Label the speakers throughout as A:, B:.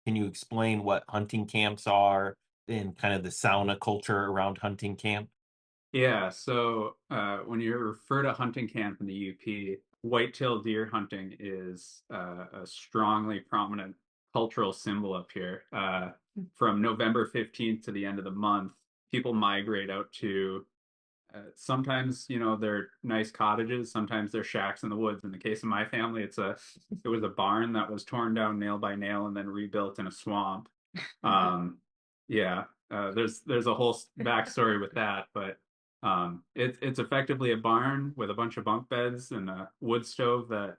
A: Can you explain what hunting camps are and kind of the sauna culture around hunting camp?
B: Yeah, so when you refer to hunting camp in the UP, whitetail deer hunting is a strongly prominent cultural symbol up here. From November 15th to the end of the month, people migrate out to sometimes, they're nice cottages, sometimes they're shacks in the woods. In the case of my family, it was a barn that was torn down nail by nail and then rebuilt in a swamp. Um, yeah, there's a whole backstory with that, but it's effectively a barn with a bunch of bunk beds and a wood stove that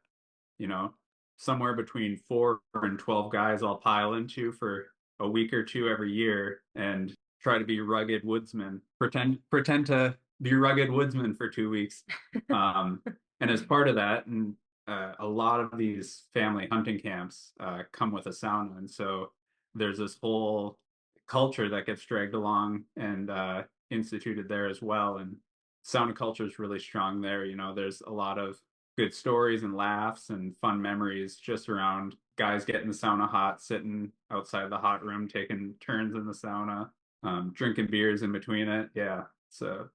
B: you know somewhere between 4 and 12 guys all pile into for a week or two every year and try to be rugged woodsmen. Pretend to be rugged woodsmen for 2 weeks, um, and as part of that, and a lot of these family hunting camps come with a sauna, and so there's this whole culture that gets dragged along and instituted there as well. And sauna culture is really strong there. There's a lot of good stories and laughs and fun memories just around guys getting the sauna hot, sitting outside the hot room, taking turns in the sauna, drinking beers in between it. Yeah. So,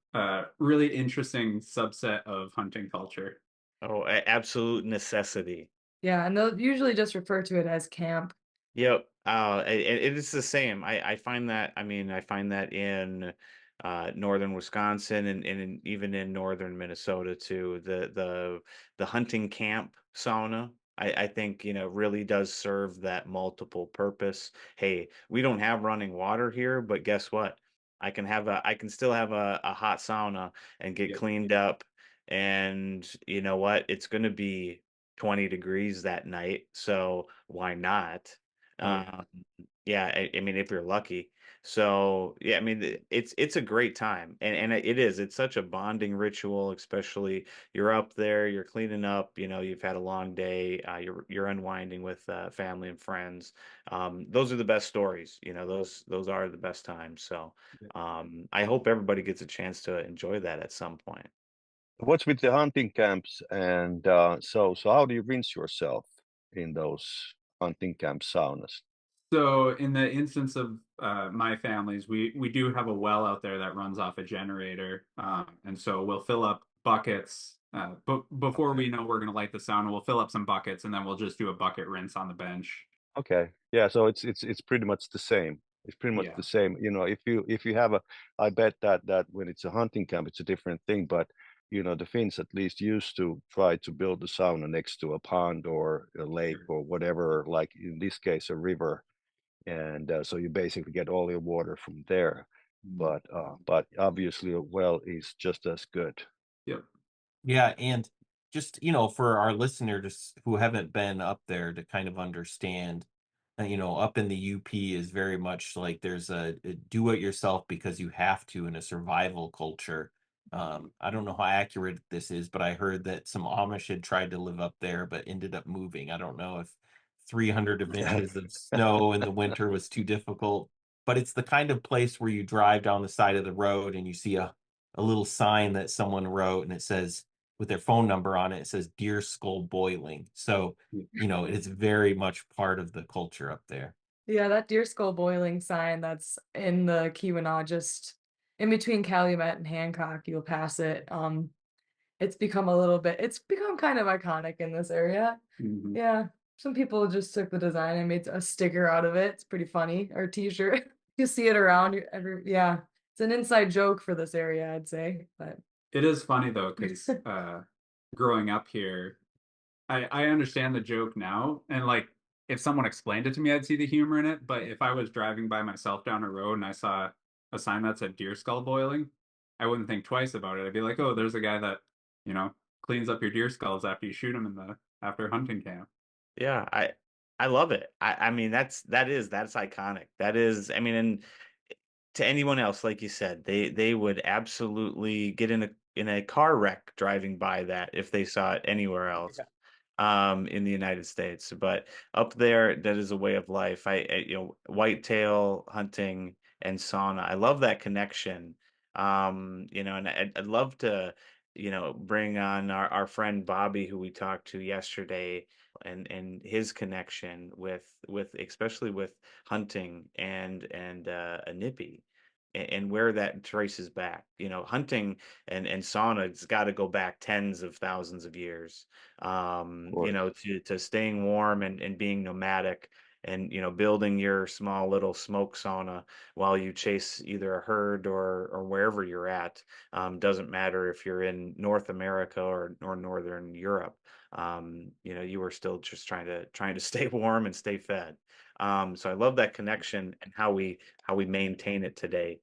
B: really interesting subset of hunting culture.
C: Oh, absolute necessity.
D: Yeah, and they'll usually just refer to it as camp.
C: Yep. It is the same. I find that. I mean, I find that in northern Wisconsin and even in northern Minnesota too. The hunting camp sauna. I think really does serve that multiple purpose. Hey, we don't have running water here, but guess what? I can still have a hot sauna and get
B: Yep.
C: cleaned up. And you know what? It's going to be 20 degrees that night, so why not?
B: Oh yeah.
C: Um, yeah, I mean, if you're lucky. So, yeah, I mean, it's a great time, and it is. It's such a bonding ritual, especially you're up there, you're cleaning up, you've had a long day, you're unwinding with family and friends. Those are the best stories, those are the best times. So, I hope everybody gets a chance to enjoy that at some point.
E: What's with the hunting camps and so how do you rinse yourself in those hunting camp saunas?
B: So in the instance of my families, we do have a well out there that runs off a generator, and so we'll fill up buckets. But before
E: Okay.
B: we know we're going to light the sauna, we'll fill up some buckets, and then we'll just do a bucket rinse on the bench.
E: Okay. Yeah, so it's pretty much the same. It's pretty much
B: Yeah,
E: the same. If you have a I bet that when it's a hunting camp, it's a different thing, but the Finns at least used to try to build a sauna next to a pond or a lake
B: sure.
E: or whatever, like in this case, a river. And so you basically get all your water from there.
B: Mm.
E: But obviously a well is just as good.
B: Yep.
A: Yeah, and just, for our listeners who haven't been up there to kind of understand, up in the UP is very much like there's a do it yourself because you have to in a survival culture. I don't know how accurate this is, but I heard that some Amish had tried to live up there but ended up moving. I don't know if 300 of
E: Yeah.
A: inches of snow in the winter was too difficult, but it's the kind of place where you drive down the side of the road and you see a little sign that someone wrote and it says with their phone number on it, it says deer skull boiling. So, it's very much part of the culture up there.
D: Yeah, that deer skull boiling sign that's in the Keweenaw, just in between Calumet and Hancock, you'll pass it. It's become kind of iconic in this area.
B: Hmm.
D: Yeah, some people just took the design and made a sticker out of it. It's pretty funny, or a t-shirt. You see it around yeah. It's an inside joke for this area, I'd say, but
B: It is funny though, because growing up here, I understand the joke now, and like if someone explained it to me, I'd see the humor in it. But if I was driving by myself down a road and I saw a sign that said deer skull boiling, I wouldn't think twice about it. I'd be like, oh, there's a guy that, you know, cleans up your deer skulls after you shoot them in the after hunting camp.
C: Yeah, I love it. I mean, that's iconic. That is, I mean, and to anyone else, like you said, they would absolutely get in a car wreck driving by that if they saw it anywhere else in the United States. But up there, that is a way of life. Whitetail hunting and sauna. I love that connection. And I'd love to, bring on our friend Bobby, who we talked to yesterday, and his connection with especially with hunting and a nippy, and where that traces back. Hunting and sauna, it's got to go back tens of thousands of years,
E: Of course.
C: to staying warm and being nomadic, and building your small little smoke sauna while you chase either a herd or wherever you're at. Doesn't matter if you're in North America or Northern Europe. You were still just trying to stay warm and stay fed. So I love that connection and how we maintain it today.